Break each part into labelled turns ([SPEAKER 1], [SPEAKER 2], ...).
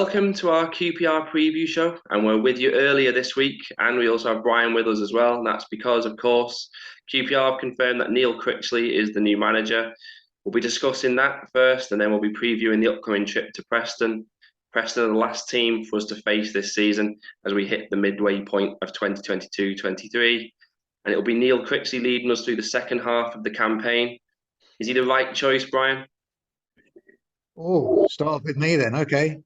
[SPEAKER 1] Welcome to our QPR Preview Show, and we're with you earlier this week, and we also have Brian with us as well, and that's because, of course, QPR have confirmed that Neil Critchley is the new manager. We'll be discussing that first, and then we'll be previewing the upcoming trip to Preston. Preston are the last team for us to face this season as we hit the midway point of 2022-23, and it'll be Neil Critchley leading us through the second half of the campaign. Is he the right choice, Brian?
[SPEAKER 2] Oh, start with me then. Okay.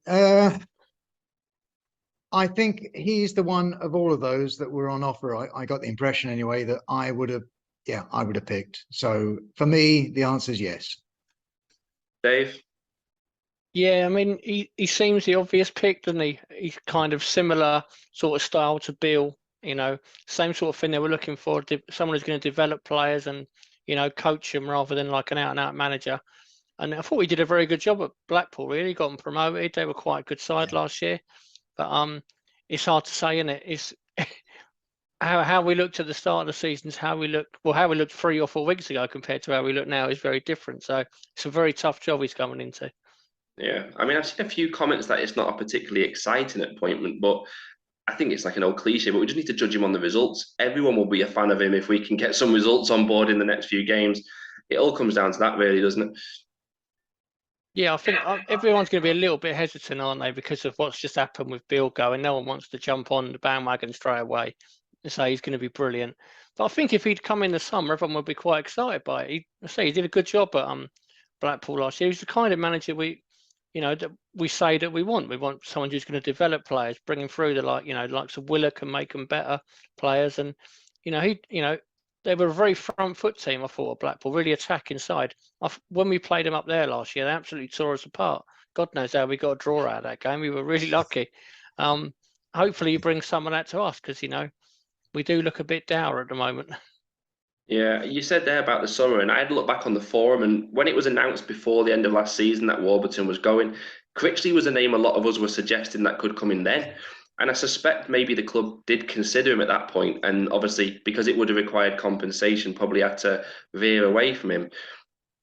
[SPEAKER 2] I think he's the one of all of those that were on offer. I got the impression anyway that I would have picked. So for me, the answer is yes.
[SPEAKER 1] Dave?
[SPEAKER 3] Yeah, I mean, he seems the obvious pick, doesn't he? He's kind of similar sort of style to Bill, same sort of thing they were looking for, someone who's going to develop players and, coach them rather than like an out-and-out manager. And I thought he did a very good job at Blackpool, really. Got them promoted. They were quite a good side last year. But it's hard to say, isn't it? It's how we looked at the start of the season, how we looked 3 or 4 weeks ago compared to how we look now is very different. So it's a very tough job he's coming into.
[SPEAKER 1] Yeah, I mean, I've seen a few comments that it's not a particularly exciting appointment, but I think it's like an old cliche, but we just need to judge him on the results. Everyone will be a fan of him if we can get some results on board in the next few games. It all comes down to that, really, doesn't it?
[SPEAKER 3] Yeah, I think everyone's going to be a little bit hesitant, aren't they, because of what's just happened with Bill going. No one wants to jump on the bandwagon straight away and say he's going to be brilliant. But I think if he'd come in the summer, everyone would be quite excited by it. He did a good job at Blackpool last year. He's the kind of manager that we say that we want. We want someone who's going to develop players, bring them through the likes of Willock and make them better players. And they were a very front foot team, I thought, at Blackpool, really attack inside. When we played them up there last year, they absolutely tore us apart. God knows how we got a draw out of that game. We were really lucky. Hopefully you bring some of that to us because, we do look a bit dour at the moment.
[SPEAKER 1] Yeah, you said there about the summer, and I had to look back on the forum, and when it was announced before the end of last season that Warburton was going, Critchley was a name a lot of us were suggesting that could come in then. And I suspect maybe the club did consider him at that point, and obviously because it would have required compensation, probably had to veer away from him.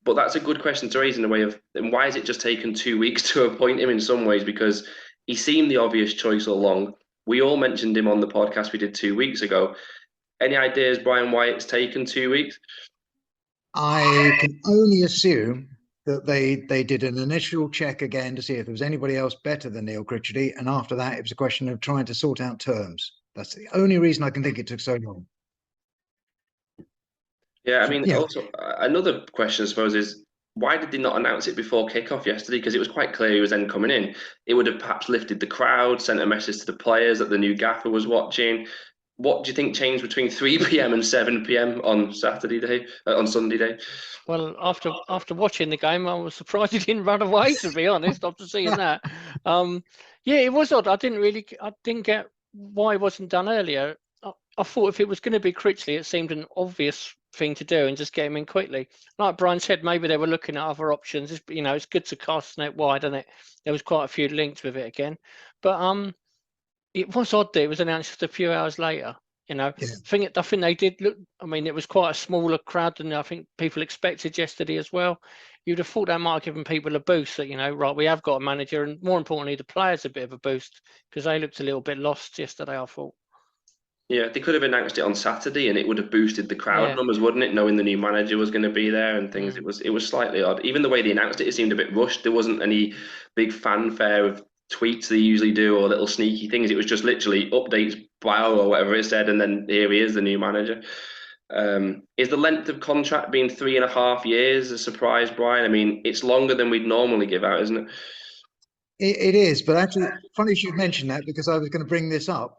[SPEAKER 1] But that's a good question to raise in the way of, and why has it just taken 2 weeks to appoint him in some ways? Because he seemed the obvious choice all along. We all mentioned him on the podcast we did 2 weeks ago. Any ideas, Brian, why it's taken 2 weeks?
[SPEAKER 2] I can only assume that they did an initial check again to see if there was anybody else better than Neil Critchley, and after that it was a question of trying to sort out terms. That's the only reason I can think it took so long.
[SPEAKER 1] Yeah, I mean, also another question, I suppose, is why did they not announce it before kickoff yesterday? Because it was quite clear he was then coming in. It would have perhaps lifted the crowd, sent a message to the players that the new gaffer was watching. What do you think changed between 3 p.m. and 7 p.m. on Sunday day? Well,
[SPEAKER 3] after watching the game, I was surprised he didn't run away, to be honest, after seeing that. Yeah, it was odd. I didn't get why it wasn't done earlier. I thought if it was going to be Critchley, it seemed an obvious thing to do and just get him in quickly. Like Brian said, maybe they were looking at other options. It's good to cast net wide, isn't it? There was quite a few links with it again. But it was odd that it was announced just a few hours later. I think they did look. I mean, it was quite a smaller crowd than I think people expected yesterday as well. You'd have thought that might have given people a boost. That right, we have got a manager, and more importantly, the players a bit of a boost because they looked a little bit lost yesterday, I thought.
[SPEAKER 1] Yeah, they could have announced it on Saturday, and it would have boosted the crowd numbers, wouldn't it? Knowing the new manager was going to be there and things, it was slightly odd. Even the way they announced it, it seemed a bit rushed. There wasn't any big fanfare of tweets they usually do or little sneaky things. It was just literally updates by hour or whatever it said, and then here he is, the new manager. Is the length of contract being 3.5 years a surprise, Brian? I mean, it's longer than we'd normally give out, isn't it?
[SPEAKER 2] It is, but actually, funny you should mention that because I was going to bring this up.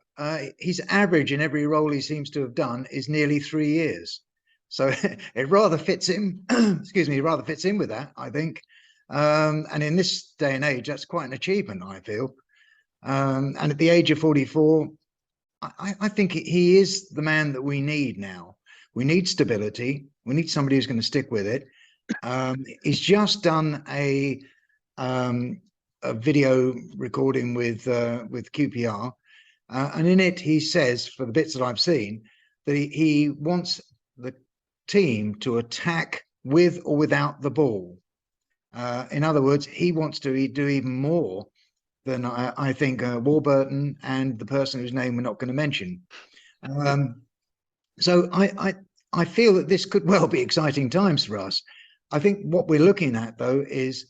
[SPEAKER 2] His average in every role he seems to have done is nearly 3 years, so it rather fits in. Excuse me, rather fits in with that, I think. And in this day and age, that's quite an achievement, I feel. And at the age of 44, I think he is the man that we need now. We need stability. We need somebody who's going to stick with it. He's just done a video recording with QPR, and in it he says, for the bits that I've seen, that he wants the team to attack with or without the ball. In other words, he wants to do even more than I think Warburton and the person whose name we're not going to mention. So I feel that this could well be exciting times for us. I think what we're looking at, though, is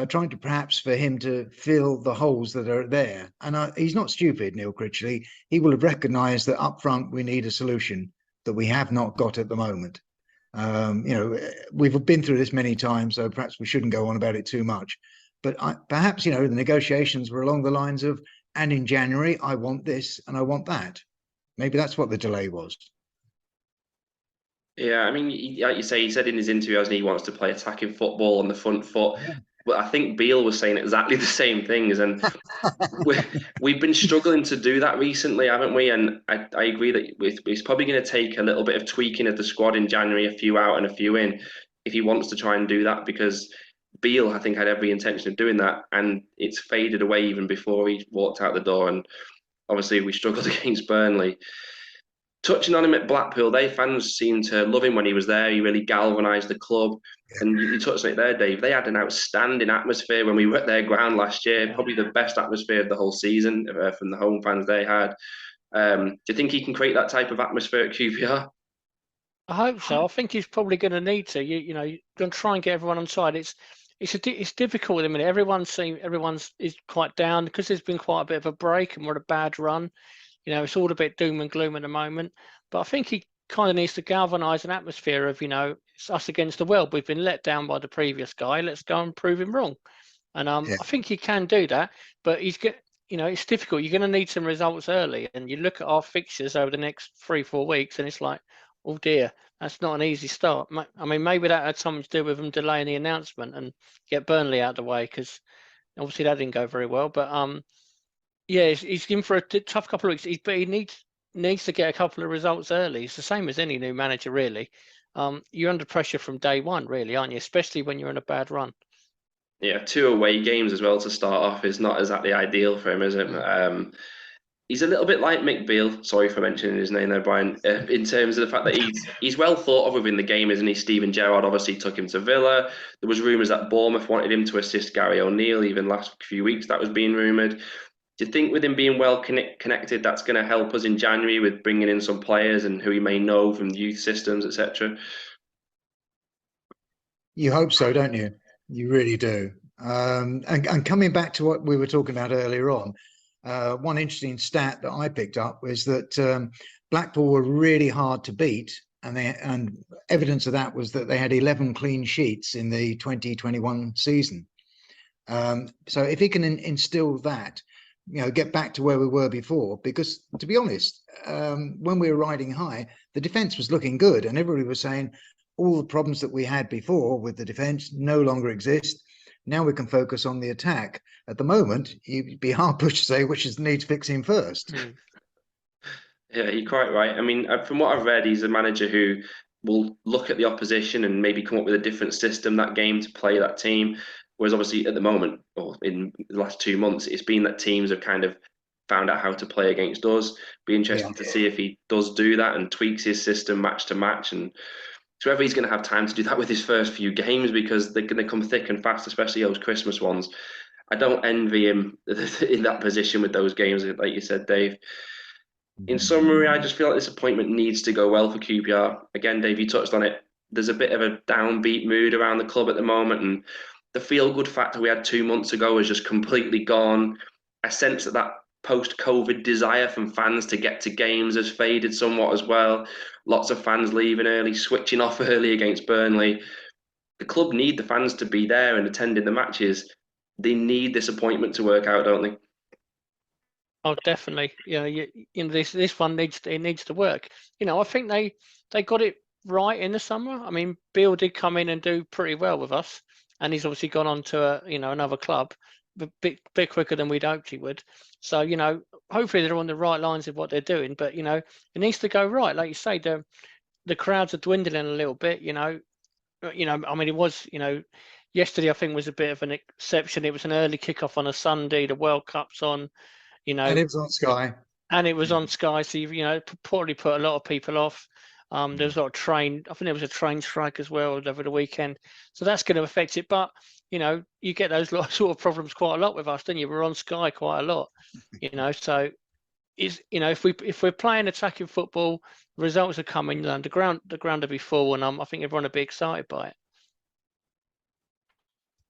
[SPEAKER 2] trying to perhaps for him to fill the holes that are there. And he's not stupid, Neil Critchley. He will have recognised that up front we need a solution that we have not got at the moment. We've been through this many times, so perhaps we shouldn't go on about it too much. But perhaps, the negotiations were along the lines of, and in January, I want this and I want that. Maybe that's what the delay was.
[SPEAKER 1] Yeah, I mean, like you say, he said in his interview, hasn't he, he wants to play attacking football on the front foot. Yeah. But I think Beale was saying exactly the same things, and we've been struggling to do that recently, haven't we? And I agree that it's probably going to take a little bit of tweaking of the squad in January, a few out and a few in, if he wants to try and do that, because Beale, I think, had every intention of doing that, and it's faded away even before he walked out the door. And obviously, we struggled against Burnley. Touching on him at Blackpool, their fans seemed to love him when he was there. He really galvanised the club. And you touched on it there, Dave. They had an outstanding atmosphere when we were at their ground last year, probably the best atmosphere of the whole season from the home fans they had. Do you think he can create that type of atmosphere at QPR?
[SPEAKER 3] I hope so. I think he's probably going to need to. You're going to try and get everyone on side. It's difficult at the minute. Everyone's is quite down because there's been quite a bit of a break and we're on a bad run. It's all a bit doom and gloom at the moment. But I think he kind of needs to galvanise an atmosphere of, it's us against the world. We've been let down by the previous guy. Let's go and prove him wrong. And I think he can do that. But it's difficult. You're going to need some results early. And you look at our fixtures over the next 3-4 weeks, and it's like, oh dear, that's not an easy start. I mean, maybe that had something to do with him delaying the announcement and get Burnley out of the way, because obviously that didn't go very well. But yeah, he's in for a tough couple of weeks, but he needs to get a couple of results early. It's the same as any new manager, really. You're under pressure from day one, really, aren't you? Especially when you're in a bad run.
[SPEAKER 1] Yeah, 2 away games as well to start off is not exactly ideal for him, is it? He's a little bit like Mick Beale. Sorry for mentioning his name there, Brian. In terms of the fact that he's well thought of within the game, isn't he? Steven Gerrard obviously took him to Villa. There was rumours that Bournemouth wanted him to assist Gary O'Neill. Even last few weeks, that was being rumoured. Do you think with him being well connected, that's going to help us in January with bringing in some players and who he may know from youth systems, etc.?
[SPEAKER 2] You hope so, don't you? You really do. And coming back to what we were talking about earlier on, one interesting stat that I picked up was that Blackpool were really hard to beat, and evidence of that was that they had 11 clean sheets in the 2021 season. So if he can instill that, get back to where we were before, because to be honest, when we were riding high, the defence was looking good, and everybody was saying all the problems that we had before with the defence no longer exist. Now we can focus on the attack. At the moment, you'd be hard pushed to say which needs fixing first.
[SPEAKER 1] Yeah, you're quite right. I mean, from what I've read, he's a manager who will look at the opposition and maybe come up with a different system that game to play that team. Whereas obviously at the moment, or in the last 2 months, it's been that teams have kind of found out how to play against us. Be interesting to see if he does do that and tweaks his system match to match. And so whether he's going to have time to do that with his first few games, because they're going to come thick and fast, especially those Christmas ones. I don't envy him in that position with those games, like you said, Dave. In summary, I just feel like this appointment needs to go well for QPR. Again, Dave, you touched on it. There's a bit of a downbeat mood around the club at the moment, and the feel-good factor we had 2 months ago is just completely gone. I sense that post-COVID desire from fans to get to games has faded somewhat as well. Lots of fans leaving early, switching off early against Burnley. The club need the fans to be there and attending the matches. They need this appointment to work out, don't they?
[SPEAKER 3] Oh, definitely. Yeah, this one needs to work. I think they got it right in the summer. I mean, Beale did come in and do pretty well with us, and he's obviously gone on to another club, a bit quicker than we'd hoped he would. So hopefully they're on the right lines of what they're doing. But it needs to go right, like you say. The crowds are dwindling a little bit. I mean, it was yesterday I think was a bit of an exception. It was an early kickoff on a Sunday. The World Cup's on.
[SPEAKER 2] And it was on Sky.
[SPEAKER 3] And it was on Sky, so probably put a lot of people off. There was a lot of train. I think there was a train strike as well over the weekend, so that's going to affect it. But you get those sort of problems quite a lot with us, don't you? We're on Sky quite a lot, So if we're playing attacking football, results are coming. The ground will be full, and I think everyone will be excited by it.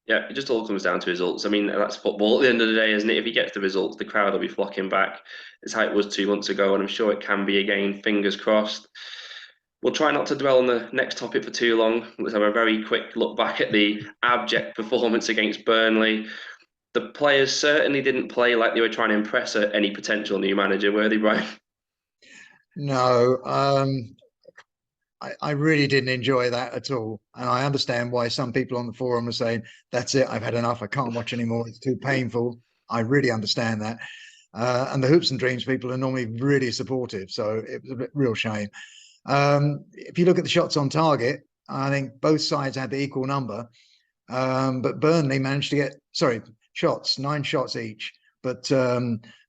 [SPEAKER 1] Yeah, it just all comes down to results. I mean, that's football at the end of the day, isn't it? If he gets the results, the crowd will be flocking back. It's how it was 2 months ago, and I'm sure it can be again. Fingers crossed. We'll try not to dwell on the next topic for too long. Let's have a very quick look back at the abject performance against Burnley. The players certainly didn't play like they were trying to impress any potential new manager, were they, Brian?
[SPEAKER 2] No, I really didn't enjoy that at all. And I understand why some people on the forum are saying, that's it, I've had enough, I can't watch anymore, it's too painful. I really understand that. And the Hoops and Dreams people are normally really supportive, so it was a real shame. If you look at the shots on target, I think both sides had the equal number, but Burnley managed to get, shots, 9 shots each, but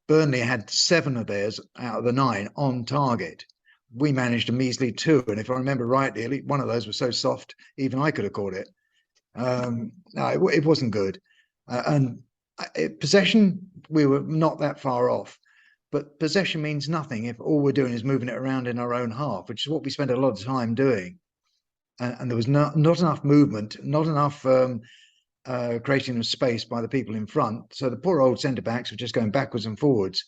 [SPEAKER 2] Burnley had 7 of theirs out of the 9 on target. We managed a measly 2, and if I remember rightly, one of those was so soft, even I could have caught it. No, it wasn't good. Possession, we were not that far off, but possession means nothing if all we're doing is moving it around in our own half, which is what we spent a lot of time doing. And there was not enough movement, not enough creating of space by the people in front. So the poor old centre-backs were just going backwards and forwards.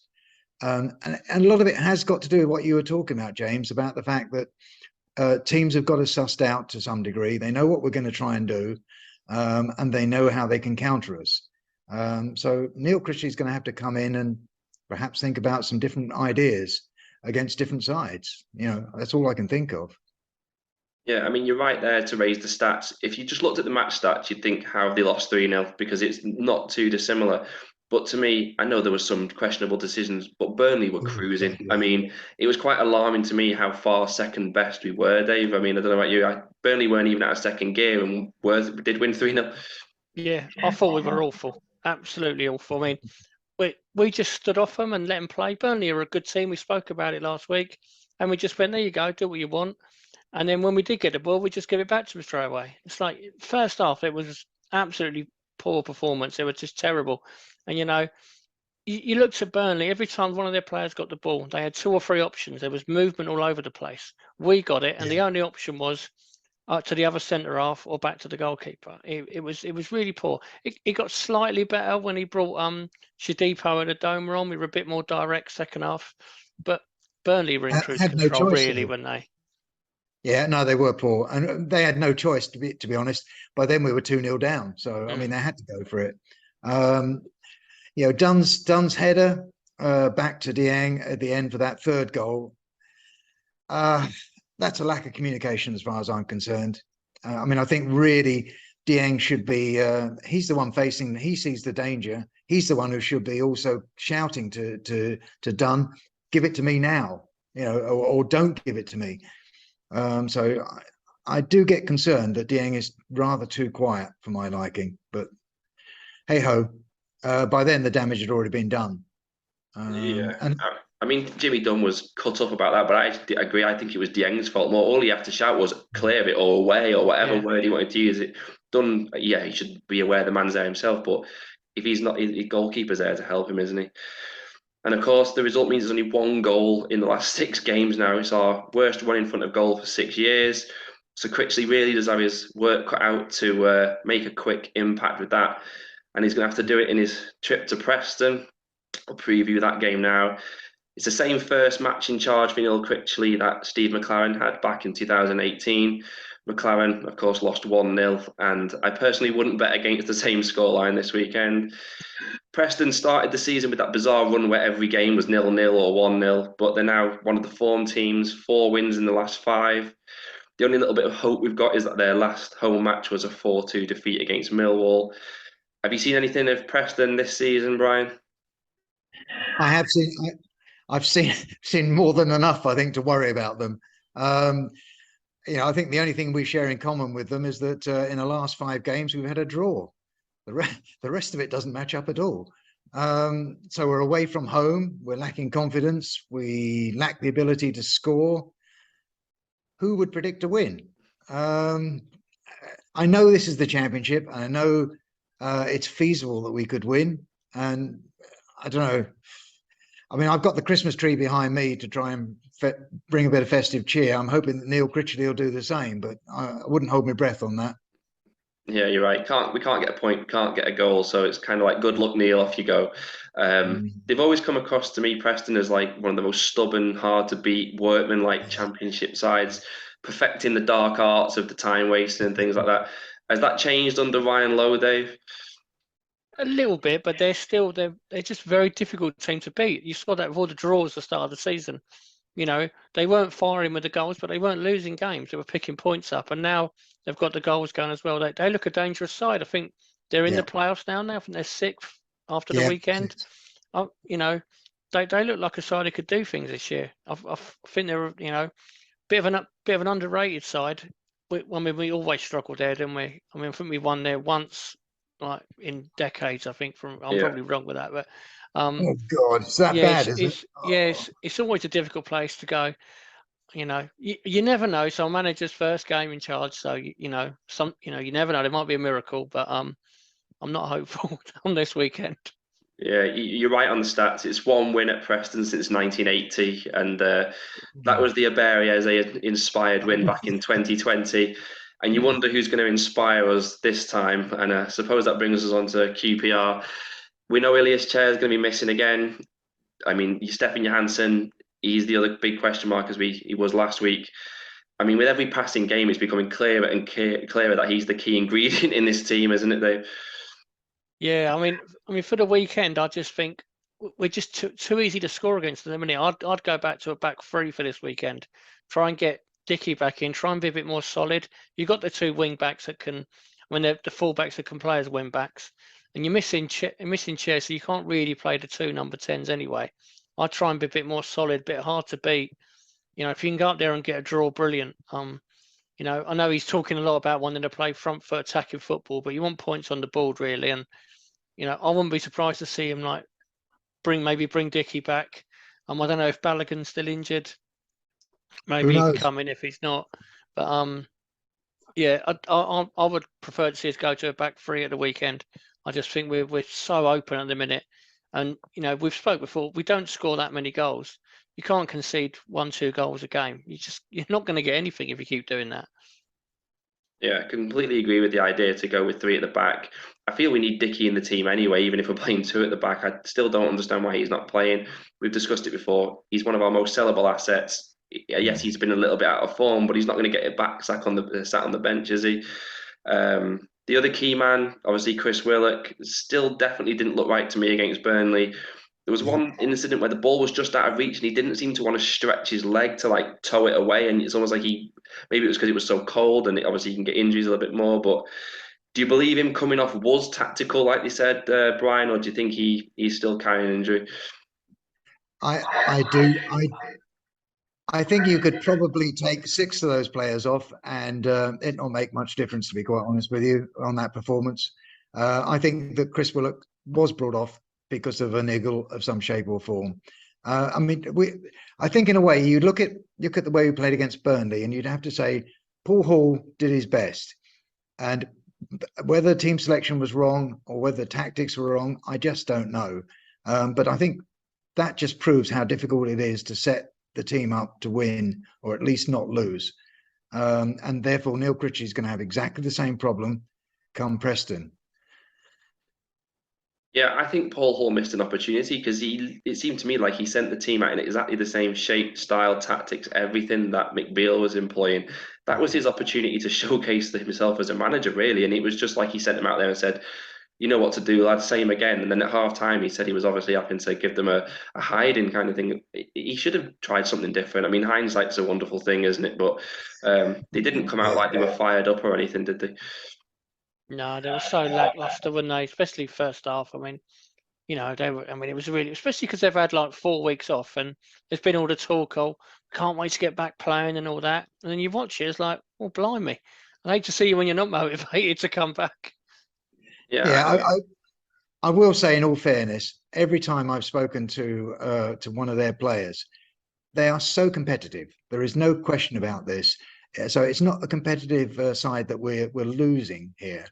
[SPEAKER 2] And a lot of it has got to do with what you were talking about, James, about the fact that teams have got us sussed out to some degree. They know what we're going to try and do, and they know how they can counter us. So Neil Critchley is going to have to come in and perhaps think about some different ideas against different sides. That's all I can think of.
[SPEAKER 1] Yeah, I mean, you're right there to raise the stats. If you just looked at the match stats, you'd think, how have they lost 3-0? Because it's not too dissimilar. But to me, I know there were some questionable decisions, but Burnley were cruising.
[SPEAKER 2] Yeah.
[SPEAKER 1] I mean, it was quite alarming to me how far second best we were, Dave. I mean, I don't know about you. Burnley weren't even out of second gear and did win 3-0.
[SPEAKER 3] Yeah, I thought we were awful. Absolutely awful. I mean, we just stood off them and let them play. Burnley are a good team. We spoke about it last week. And we just went, there you go, do what you want. And then when we did get the ball, we just give it back to them straight away. It's like, first half, it was absolutely poor performance. They were just terrible. And, you looked at Burnley, every time one of their players got the ball, they had 2 or 3 options. There was movement all over the place. We got it, and the only option was to the other centre half or back to the goalkeeper. It was really poor. It got slightly better when he brought Shadipo and Adoma on. We were a bit more direct second half. But Burnley were in cruise control, really, weren't they?
[SPEAKER 2] Yeah, no, they were poor, and they had no choice, to be honest. By then we were 2-0 down, so I mean they had to go for it. Dunn's header back to Dieng at the end for that 3rd goal. That's a lack of communication as far as I'm concerned. I mean, I think really Dieng should be. He's the one facing. He sees the danger. He's the one who should be also shouting to Dunn, "Give it to me now," or don't give it to me. So I do get concerned that Dieng is rather too quiet for my liking, but hey ho, by then the damage had already been done.
[SPEAKER 1] I mean, Jimmy Dunn was cut up about that, but I agree. I think it was Dieng's fault more. All he had to shout was clear it or away or whatever word he wanted to use. It Dunn, he should be aware the man's there himself, but if he's not, his goalkeeper's there to help him, isn't he? And of course, the result means there's only 1 goal in the last 6 games now. It's our worst run in front of goal for 6 years. So Critchley really does have his work cut out to make a quick impact with that. And he's going to have to do it in his trip to Preston. I'll preview that game now. It's the same first match in charge for Neil Critchley that Steve McLaren had back in 2018. McLaren, of course, lost 1-0, and I personally wouldn't bet against the same scoreline this weekend. Preston started the season with that bizarre run where every game was 0-0 or 1-0, but they're now one of the form teams, 4 wins in the last 5. The only little bit of hope we've got is that their last home match was a 4-2 defeat against Millwall. Have you seen anything of Preston this season, Brian?
[SPEAKER 2] I have seen. I've seen more than enough, I think, to worry about them. I think the only thing we share in common with them is that in the last 5 games we've had a draw. The rest of it doesn't match up at all. So we're away from home. We're lacking confidence. We lack the ability to score. who would predict a win? I know this is the Championship. I know it's feasible that we could win, and I don't know. I mean, I've got the Christmas tree behind me to try and bring a bit of festive cheer. I'm hoping that Neil Critchley will do the same, but I wouldn't hold my breath on that.
[SPEAKER 1] Yeah, you're right. We can't get a point, can't get a goal, so it's kind of like good luck, Neil, off you go. They've always come across to me, Preston, as like one of the most stubborn, hard to beat workman like Championship sides, perfecting the dark arts of the time wasting and things like that. Has that changed under Ryan Lowe, Dave?
[SPEAKER 3] A little bit, but they're just a very difficult team to beat. You saw that with all the draws at the start of the season. You know, they weren't firing with the goals, but they weren't losing games. They were picking points up, and now they've got the goals going as well. They look a dangerous side. I think they're in the playoffs now. I think they're sixth after the weekend. You know, they look like a side that could do things this year. I think they're, you know, bit of an underrated side. We always struggled there, didn't we? I mean, I think we won there once, like in decades. I think I'm probably wrong with that, but
[SPEAKER 2] oh God, it's that bad, is it?
[SPEAKER 3] It's always a difficult place to go. You know, you never know. So manager's first game in charge, so you know, you never know. There might be a miracle, but I'm not hopeful on this weekend.
[SPEAKER 1] Yeah, you're right on the stats. It's one win at Preston since 1980, and that was the Abere inspired win back in 2020. And you wonder who's going to inspire us this time. And I suppose that brings us on to QPR. We know Ilias Chair is going to be missing again. I mean, Stefan Johansson, he's the other big question mark as he was last week. I mean, with every passing game, it's becoming clearer and clearer that he's the key ingredient in this team, isn't it, Dave?
[SPEAKER 3] Yeah, I mean, for the weekend, I just think we're just too easy to score against them. I'd go back to a back three for this weekend. Try and get Dickey back in. Try and be a bit more solid. You've got the two wing backs that can, when they're the full backs that can play as wing backs, and you're missing Chair, so you can't really play the two number 10s anyway. I'd try and be a bit more solid, a bit hard to beat. You know, if you can go up there and get a draw, brilliant. You know, I know he's talking a lot about wanting to play front foot attacking football, but you want points on the board really. And you know, I wouldn't be surprised to see him like bring Dickey back. I don't know if Balogun's still injured. Maybe he can come in if he's not. But yeah, I would prefer to see us go to a back three at the weekend. I just think we're so open at the minute, and you know, we've spoke before. We don't score that many goals. You can't concede 1-2 goals a game. You're not going to get anything if you keep doing that.
[SPEAKER 1] Yeah, I completely agree with the idea to go with three at the back. I feel we need Dickey in the team anyway, even if we're playing two at the back. I still don't understand why he's not playing. We've discussed it before. He's one of our most sellable assets. Yes, he's been a little bit out of form, but he's not going to get it back sat on the bench, is he? The other key man, obviously Chris Willock, still definitely didn't look right to me against Burnley. There was one incident where the ball was just out of reach and he didn't seem to want to stretch his leg to like tow it away. And it's almost like maybe it was because it was so cold and obviously you can get injuries a little bit more. But do you believe him coming off was tactical, like they said, Brian, or do you think he's still carrying an injury?
[SPEAKER 2] I do. I think you could probably take 6 of those players off and it not make much difference, to be quite honest with you, on that performance. I think that Chris Willock was brought off because of a niggle of some shape or form. I mean, I think in a way you look at the way we played against Burnley, and you'd have to say Paul Hall did his best, and whether team selection was wrong or whether the tactics were wrong, I just don't know. But I think that just proves how difficult it is to set the team up to win or at least not lose. And therefore, Neil Critchley is going to have exactly the same problem come Preston.
[SPEAKER 1] Yeah, I think Paul Hall missed an opportunity because it seemed to me like he sent the team out in exactly the same shape, style, tactics, everything that McBeal was employing. That was his opportunity to showcase himself as a manager, really. And it was just like he sent them out there and said, you know what to do, lads, same again. And then at half time, he said he was obviously having to give them a hiding kind of thing. He should have tried something different. I mean, hindsight's a wonderful thing, isn't it? But they didn't come out like they were fired up or anything, did they?
[SPEAKER 3] No, they were so lackluster, weren't they? Especially first half. I mean, you know, it was really, especially because they've had like 4 weeks off and there's been all the talk, can't wait to get back playing and all that. And then you watch it, it's like, well, blimey. I hate to see you when you're not motivated to come back.
[SPEAKER 2] Yeah, I will say, in all fairness, every time I've spoken to one of their players, they are so competitive. There is no question about this. So it's not a competitive side that we're losing here.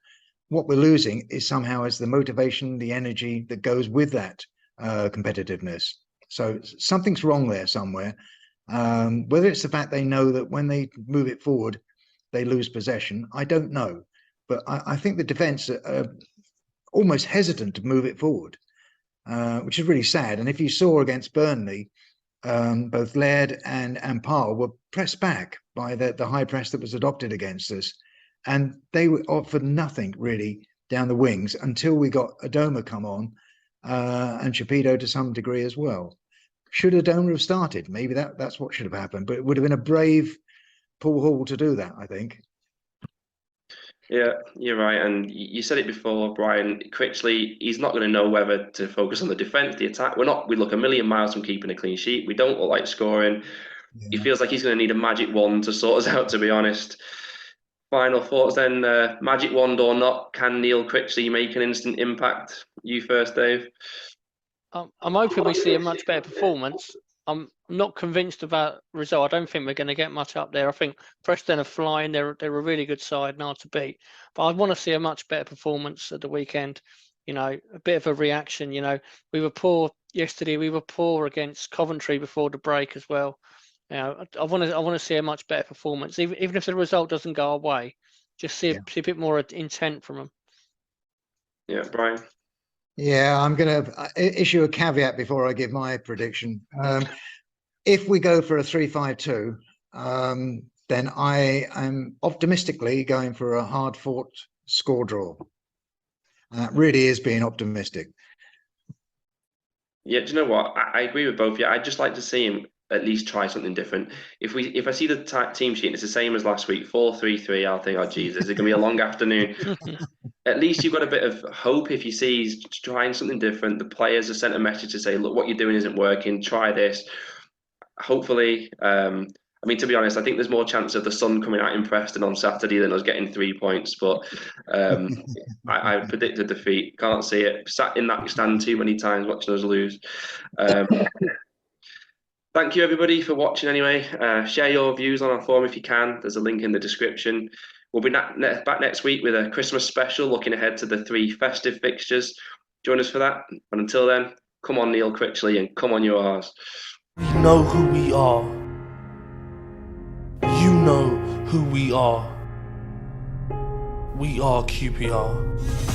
[SPEAKER 2] What we're losing is somehow is the motivation, the energy that goes with that competitiveness. So something's wrong there somewhere. Whether it's the fact they know that when they move it forward, they lose possession, I don't know. But I think the defence are almost hesitant to move it forward, which is really sad. And if you saw against Burnley, both Laird and Parr were pressed back by the high press that was adopted against us. And they were offered nothing really down the wings until we got Adoma come on, and Chapito to some degree as well. Should Adoma have started? Maybe that's what should have happened, but it would have been a brave Paul Hall to do that, I think.
[SPEAKER 1] Yeah, you're right. And you said it before, Brian. Critchley, he's not going to know whether to focus on the defence, the attack. We look a million miles from keeping a clean sheet. We don't look like scoring. Yeah. He feels like he's going to need a magic wand to sort us out, to be honest. Final thoughts then, magic wand or not, can Neil Critchley make an instant impact? You first, Dave.
[SPEAKER 3] I'm hoping we see a much better performance. I'm not convinced about result. I don't think we're going to get much up there. I think Preston are flying. They're a really good side, hard to beat. But I want to see a much better performance at the weekend. You know, a bit of a reaction. You know, we were poor yesterday. We were poor against Coventry before the break as well. You know, I want to see a much better performance, even if the result doesn't go our way. Just see a bit more intent from them.
[SPEAKER 1] Yeah, Brian.
[SPEAKER 2] Yeah, I'm going to issue a caveat before I give my prediction. If we go for a 3-5-2, then I am optimistically going for a hard-fought score draw. That really is being optimistic.
[SPEAKER 1] Yeah, do you know what? I agree with both. Yeah, I'd just like to see him at least try something different. If I see the team sheet and it's the same as last week, 4-3-3, I'll think, oh Jesus, it's gonna be a long afternoon. At least you've got a bit of hope if you see he's trying something different. The players have sent a message to say, look, what you're doing isn't working, try this. Hopefully, I mean, to be honest, I think there's more chance of the sun coming out in Preston on Saturday than us getting 3 points. But I predicted defeat. Can't see it. Sat in that stand too many times watching us lose. Thank you, everybody, for watching anyway. Share your views on our forum if you can. There's a link in the description. We'll be back next week with a Christmas special, looking ahead to the 3 festive fixtures. Join us for that. And until then, come on, Neil Critchley, and come on, you R's.
[SPEAKER 4] We know who we are. You know who we are. We are QPR.